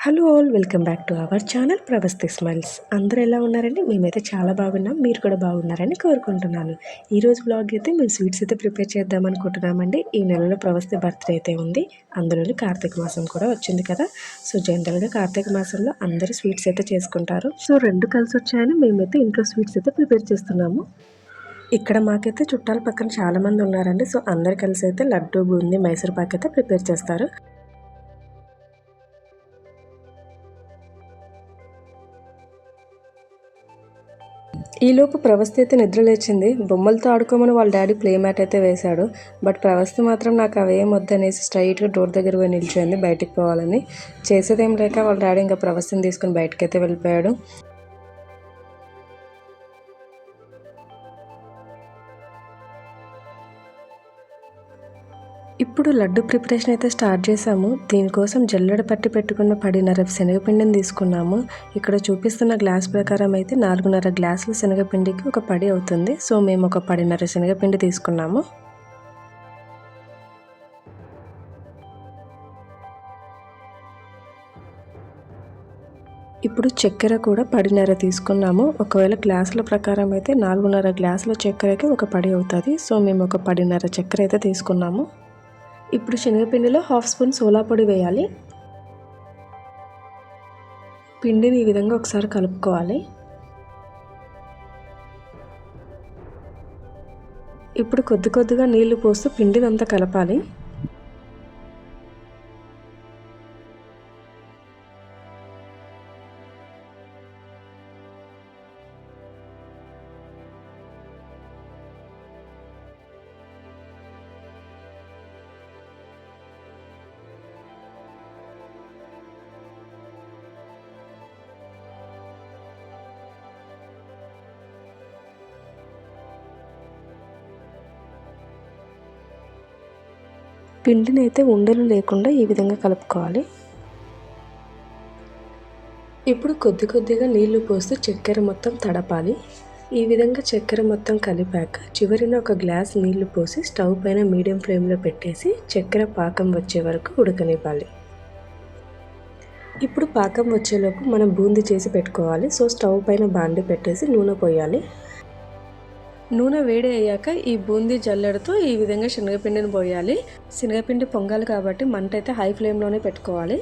Hello all welcome back to our channel Pravasthi smiles. అందరూ ఎలా ఉన్నారండి? మేమైతే చాలా బాగున్నాం. మీరు కూడా బాగున్నారని కోరుకుంటున్నాను. ఈరోజు బ్లాగ్ అయితే మేము స్వీట్స్ అయితే ప్రిపేర్ చేద్దాం అనుకుంటున్నామండి. ఈ నెలలో ప్రవస్తి బర్త్డే అయితే ఉంది. అందులోనే కార్తీక మాసం కూడా వచ్చింది కదా. సో జనరల్గా కార్తీక మాసంలో అందరూ స్వీట్స్ అయితే చేసుకుంటారు. సో రెండు కలిసి వచ్చాయని మేమైతే ఇంట్లో స్వీట్స్ అయితే ప్రిపేర్ చేస్తున్నాము. ఇక్కడ మాకైతే చుట్టాల పక్కన చాలామంది ఉన్నారండి. సో అందరు కలిసి అయితే లడ్డు, బూందీ, మైసూర్ పాక్ అయితే ప్రిపేర్ చేస్తారు. ఈలోపు ప్రవస్తి అయితే నిద్ర లేచింది. బొమ్మలతో ఆడుకోమని వాళ్ళ డాడీ ప్లే మ్యాట్ అయితే వేశాడు. బట్ ప్రవస్తి మాత్రం నాకు అవేం వద్దనేసి స్ట్రైట్గా డోర్ దగ్గర పోయి నిల్చోంది బయటికి పోవాలని. చేసేదేం లేక వాళ్ళ డాడీ ఇంకా ప్రవస్తిని తీసుకుని బయటకు అయితే వెళ్ళిపోయాడు. ఇప్పుడు లడ్డు ప్రిపరేషన్ అయితే స్టార్ట్ చేసాము. దీనికోసం జల్లెడ పట్టి పెట్టుకున్న 10.5 శనగపిండిని తీసుకున్నాము. ఇక్కడ చూపిస్తున్న గ్లాస్ ప్రకారం అయితే 4.5 గ్లాసుల శనగపిండికి ఒక పడి అవుతుంది. సో మేము ఒక 10.5 శనగపిండి తీసుకున్నాము. ఇప్పుడు చక్కెర కూడా 10.5 తీసుకున్నాము. ఒకవేళ గ్లాసుల ప్రకారం అయితే 4.5 గ్లాసుల చక్కెరకి ఒక పడి అవుతుంది. సో మేము ఒక 10.5 చక్కెర అయితే తీసుకున్నాము. ఇప్పుడు శనగపిండిలో 1/2 స్పూన్ సోలా పొడి వేయాలి. పిండిని ఈ విధంగా ఒకసారి కలుపుకోవాలి. ఇప్పుడు కొద్దిగా నీళ్లు పోస్తూ పిండిని అంతా కలపాలి. పిండిని అయితే ఉండలు లేకుండా ఈ విధంగా కలుపుకోవాలి. ఇప్పుడు కొద్దిగా నీళ్లు పోస్తూ చక్కెర మొత్తం తడపాలి. ఈ విధంగా చక్కెర మొత్తం కలిపాక చివరిన ఒక గ్లాస్ నీళ్లు పోసి స్టవ్ పైన మీడియం ఫ్లేమ్లో పెట్టేసి చక్కెర పాకం వచ్చే వరకు ఉడకనివ్వాలి. ఇప్పుడు పాకం వచ్చేలోపు మనం బూందీ చేసి పెట్టుకోవాలి. సో స్టవ్ పైన బాండి పెట్టేసి నూనె పోయాలి. నూనె వేడి అయ్యాక ఈ బూందీ జల్లెడతో ఈ విధంగా శనగపిండిని పోయాలి. శనగపిండి పొంగాలి కాబట్టి మంట అయితే హై ఫ్లేమ్లోనే పెట్టుకోవాలి.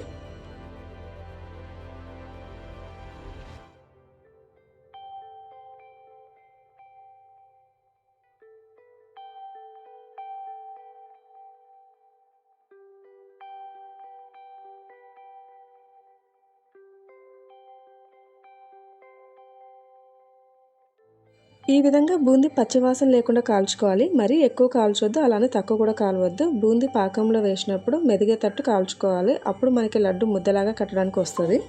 ఈ విధంగా బూందీ పచ్చివాసన లేకుండా కాల్చుకోవాలి. మరీ ఎక్కువ కాల్చొద్దు, అలానే తక్కువ కూడా కాలవద్దు. బూందీ పాకంలో వేసినప్పుడు మెదిగేటట్టు కాల్చుకోవాలి. అప్పుడు మనకి లడ్డు ముద్దలాగా కట్టడానికి వస్తుంది.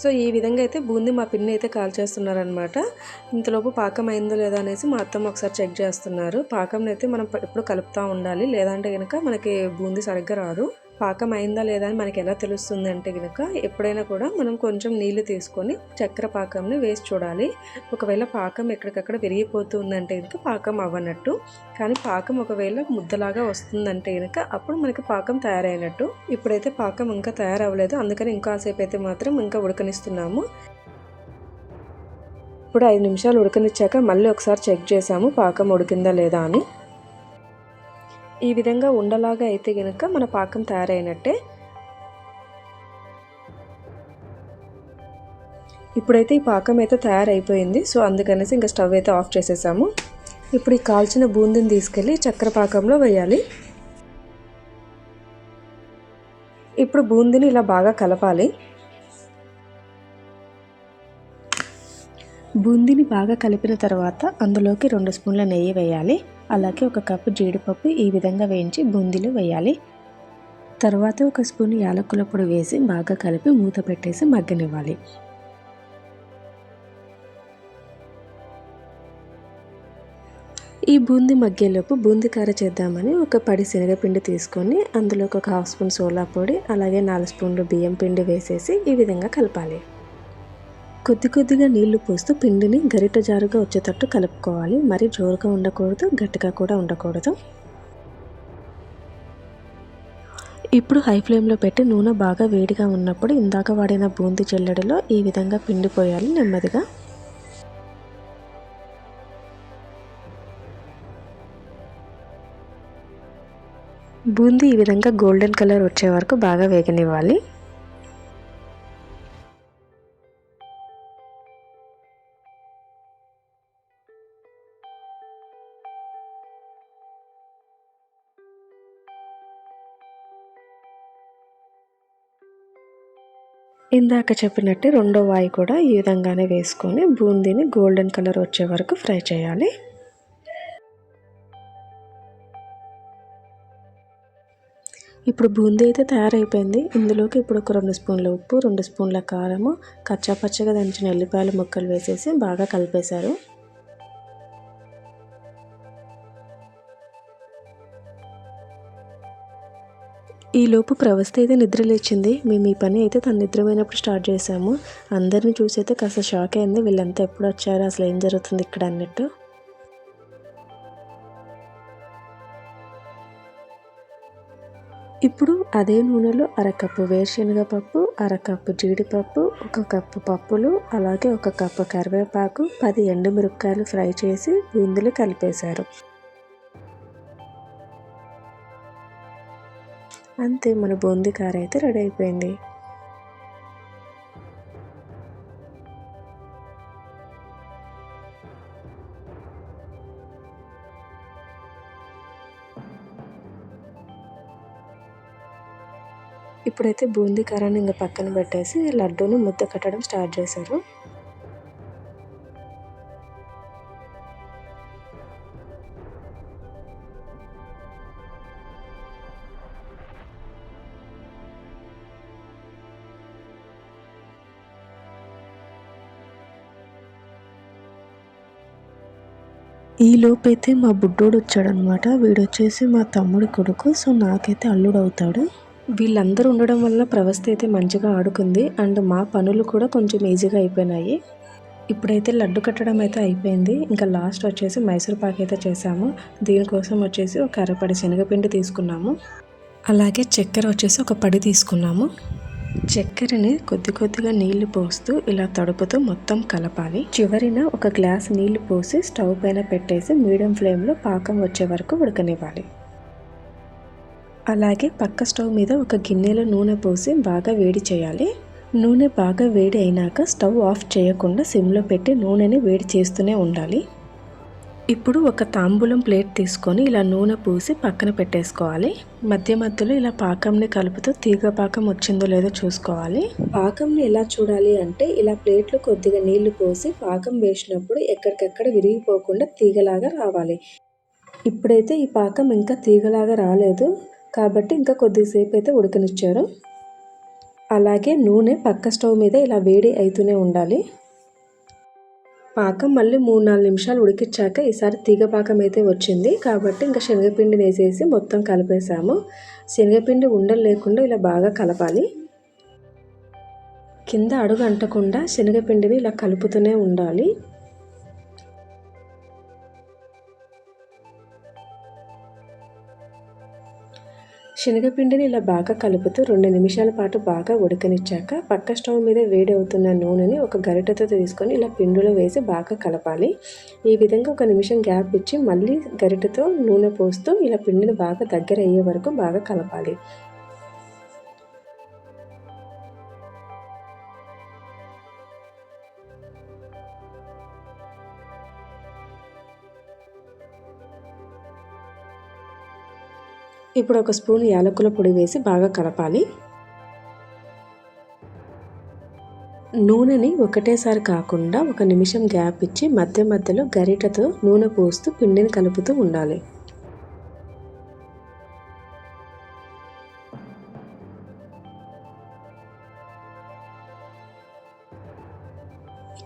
సో ఈ విధంగా అయితే బూందీ మా పిన్ని అయితే కాల్చేస్తున్నారనమాట. ఇంతలోపు పాకం అయిందో లేదా అనేసి మా అత్తమ్మ ఒకసారి చెక్ చేస్తున్నారు. పాకంని అయితే మనం ఎప్పుడు కలుపుతూ ఉండాలి, లేదంటే కనుక మనకి బూందీ సరిగ్గా రాదు. పాకం అయిందా లేదా అని మనకి ఎలా తెలుస్తుంది అంటే కనుక ఎప్పుడైనా కూడా మనం కొంచెం నీళ్లు తీసుకొని చక్కెర పాకంని వేసి చూడాలి. ఒకవేళ పాకం ఎక్కడికక్కడ విరిగిపోతుందంటే కనుక పాకం అవ్వనట్టు. కానీ పాకం ఒకవేళ ముద్దలాగా వస్తుందంటే కనుక అప్పుడు మనకి పాకం తయారైనట్టు. ఇప్పుడైతే పాకం ఇంకా తయారవ్వలేదు, అందుకని ఇంకాసేపు అయితే మాత్రం ఇంకా ఉడకనిస్తున్నాము. ఇప్పుడు 5 నిమిషాలు ఉడకనిచ్చాక మళ్ళీ ఒకసారి చెక్ చేసాము పాకం ఉడికిందా లేదా అని. ఈ విధంగా ఉండలాగా అయితే కనుక మన పాకం తయారైనట్టే. ఇప్పుడైతే ఈ పాకం అయితే తయారైపోయింది. సో అందుకనేసి ఇంకా స్టవ్ అయితే ఆఫ్ చేసేసాము. ఇప్పుడు ఈ కాల్చిన బూందీని తీసుకెళ్ళి చక్కెర పాకంలో వేయాలి. ఇప్పుడు బూందీని ఇలా బాగా కలపాలి. బూందీని బాగా కలిపిన తర్వాత అందులోకి 2 స్పూన్ల నెయ్యి వేయాలి. అలాగే 1 కప్పు జీడిపప్పు ఈ విధంగా వేయించి బూందీలో వేయాలి. తర్వాత 1 స్పూన్ యాలకుల పొడి వేసి బాగా కలిపి మూత పెట్టేసి మగ్గనివ్వాలి. ఈ బూందీ మగ్గేలోపు బూందీ కార చేద్దామని ఒక పడి శనగపిండి తీసుకొని అందులోకి ఒక హాఫ్ స్పూన్ సోలా పొడి అలాగే 4 స్పూన్లు బియ్యం పిండి వేసేసి ఈ విధంగా కలపాలి. కొద్దిగా నీళ్లు పోస్తూ పిండిని గరిట జారుగా వచ్చేటట్టు కలుపుకోవాలి. మరీ జోరుగా ఉండకూడదు, గట్టిగా కూడా ఉండకూడదు. ఇప్పుడు హై ఫ్లేమ్లో పెట్టి నూనె బాగా వేడిగా ఉన్నప్పుడు ఇందాక వాడిన బూందీ జల్లెడలో ఈ విధంగా పిండి పోయాలి నెమ్మదిగా. బూందీ ఈ విధంగా గోల్డెన్ కలర్ వచ్చే వరకు బాగా వేగనివ్వాలి. ఇందాక చెప్పినట్టు రెండో వాయి కూడా ఈ విధంగానే వేసుకొని బూందీని గోల్డెన్ కలర్ వచ్చే వరకు ఫ్రై చేయాలి. ఇప్పుడు బూందీ అయితే తయారైపోయింది. ఇందులోకి ఇప్పుడు ఒక 2 స్పూన్ల ఉప్పు, 2 స్పూన్ల కారము, కచ్చాపచ్చగా దంచిన ఎల్లిపాయల ముక్కలు వేసేసి బాగా కలిపేశారు. ఈలోపు ప్రవస్థ అయితే నిద్ర లేచింది. మేము ఈ పని అయితే తను నిద్రపోయినప్పుడు స్టార్ట్ చేసాము. అందరిని చూసి అయితే కాస్త షాక్ అయింది. వీళ్ళంతా ఎప్పుడు వచ్చారు, అసలు ఏం జరుగుతుంది ఇక్కడ అన్నట్టు. ఇప్పుడు అదే నూనెలో అరకప్పు వేరుశనగ పప్పు, అరకప్పు జీడిపప్పు, 1 కప్పు పప్పులు, అలాగే 1 కప్పు కరివేపాకు, 10 ఎండుమిరపకాయలు ఫ్రై చేసి బూందీలో కలిపేశారు. అంతే, మన బూందీ కార అయితే రెడీ అయిపోయింది. ఇప్పుడైతే బూందీ కారాన్ని ఇంకా పక్కన పెట్టేసి లడ్డూని ముద్ద కట్టడం స్టార్ట్ చేశారు. ఈ లోపైతే మా బుడ్డోడు వచ్చాడనమాట. వీడొచ్చేసి మా తమ్ముడి కొడుకు. సో నాకైతే అల్లుడు అవుతాడు. వీళ్ళందరూ ఉండడం వల్ల ప్రవస్థ అయితే మంచిగా ఆడుకుంది. అండ్ మా పనులు కూడా కొంచెం ఈజీగా అయిపోయినాయి. ఇప్పుడైతే లడ్డు కట్టడం అయితే అయిపోయింది. ఇంకా లాస్ట్ వచ్చేసి మైసూర్ పాక్ అయితే చేసాము. దీనికోసం వచ్చేసి ఒక అరపడి శనగపిండి తీసుకున్నాము. అలాగే చక్కెర వచ్చేసి ఒక పడి తీసుకున్నాము. చక్కెరని కొద్దిగా నీళ్లు పోస్తూ ఇలా తడుపుతూ మొత్తం కలపాలి. చివరిన ఒక గ్లాస్ నీళ్లు పోసి స్టవ్ పైన పెట్టేసి మీడియం ఫ్లేమ్లో పాకం వచ్చే వరకు ఉడకనివ్వాలి. అలాగే పక్క స్టవ్ మీద ఒక గిన్నెలో నూనె పోసి బాగా వేడి చేయాలి. నూనె బాగా వేడి అయినాక స్టవ్ ఆఫ్ చేయకుండా సిమ్లో పెట్టి నూనెని వేడి చేస్తూనే ఉండాలి. ఇప్పుడు ఒక తాంబూలం ప్లేట్ తీసుకొని ఇలా నూనె పూసి పక్కన పెట్టేసుకోవాలి. మధ్యలో ఇలా పాకంని కలుపుతూ తీగ పాకం వచ్చిందో లేదో చూసుకోవాలి. పాకంని ఎలా చూడాలి అంటే ఇలా ప్లేట్లో కొద్దిగా నీళ్లు పోసి పాకం వేసినప్పుడు ఎక్కడికక్కడ విరిగిపోకుండా తీగలాగా రావాలి. ఇప్పుడైతే ఈ పాకం ఇంకా తీగలాగా రాలేదు కాబట్టి ఇంకా కొద్దిసేపు అయితే ఉడకనిచ్చారు. అలాగే నూనె పక్క స్టవ్ మీద ఇలా వేడి అవుతూనే ఉండాలి. పాకం మళ్ళీ 3-4 నిమిషాలు ఉడికించాక ఈసారి తీగ పాకం అయితే వచ్చింది కాబట్టి ఇంకా శనగపిండిని వేసేసి మొత్తం కలిపేసాము. శనగపిండి ఉండలు లేకుండా ఇలా బాగా కలపాలి. కింద అడుగు అంటకుండా శనగపిండిని ఇలా కలుపుతూనే ఉండాలి. శనగపిండిని ఇలా బాగా కలుపుతూ 2 నిమిషాల పాటు బాగా ఉడకనిచ్చాక పక్క స్టవ్ మీద వేడి అవుతున్న నూనెని ఒక గరిటెతో తీసుకొని ఇలా పిండిలో వేసి బాగా కలపాలి. ఈ విధంగా 1 నిమిషం గ్యాప్ ఇచ్చి మళ్ళీ గరిటెతో నూనె పోస్తూ ఇలా పిండిని బాగా దగ్గర అయ్యే వరకు బాగా కలపాలి. ఇప్పుడు 1 స్పూన్ యాలకుల పొడి వేసి బాగా కలపాలి. నూనెని ఒకటేసారి కాకుండా 1 నిమిషం గ్యాప్ ఇచ్చి మధ్యలో గరిటెతో నూనె పోస్తూ పిండిని కలుపుతూ ఉండాలి.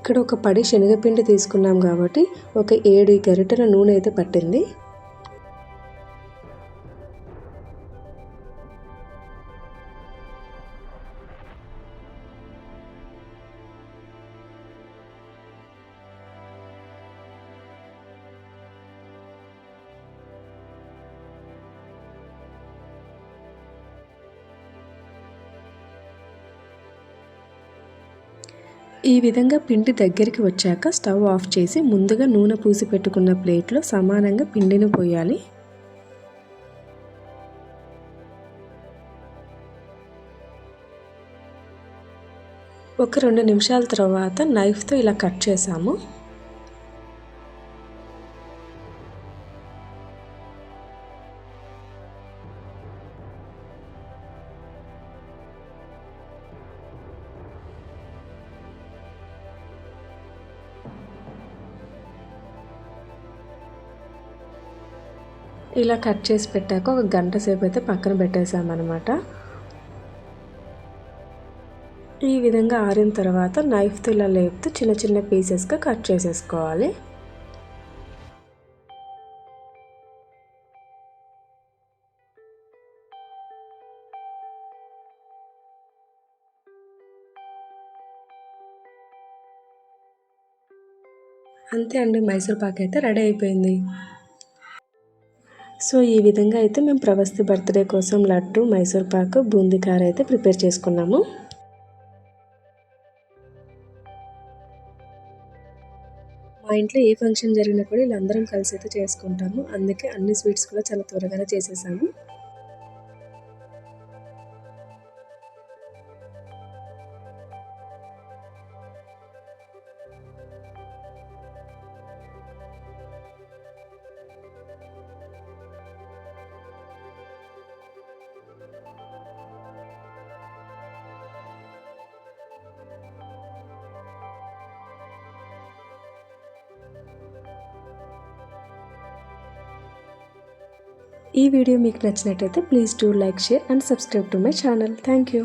ఇక్కడ ఒక పడి శనగపిండి తీసుకున్నాం కాబట్టి ఒక 7 గరిటెల నూనె అయితే పట్టింది. ఈ విధంగా పిండి దగ్గరికి వచ్చాక స్టవ్ ఆఫ్ చేసి ముందుగా నూనె పూసి పెట్టుకున్న ప్లేట్లో సమానంగా పిండిని పోయాలి. ఒక 2 నిమిషాల తర్వాత నైఫ్తో ఇలా కట్ చేసాము. ఇలా కట్ చేసి పెట్టాక ఒక గంట సేపు అయితే పక్కన పెట్టేసామన్నమాట. ఈ విధంగా ఆరిన తర్వాత నైఫ్తో ఇలా లేపుతూ చిన్న చిన్న పీసెస్గా కట్ చేసేసుకోవాలి. అంతే అండి, మైసూర్ పాక్ అయితే రెడీ అయిపోయింది. సో ఈ విధంగా అయితే మేము ప్రవస్తి బర్త్డే కోసం లడ్డు, మైసూర్ పాకు, బూందీ కార అయితే ప్రిపేర్ చేసుకున్నాము. మా ఇంట్లో ఏ ఫంక్షన్ జరిగినా కూడా ఇలా అందరం కలిసి అయితే చేసుకుంటాము. అందుకే అన్ని స్వీట్స్ కూడా చాలా త్వరగానే చేసేసాము. ఈ వీడియో మీకు నచ్చినట్లయితే please do like, share and subscribe to my channel. Thank you.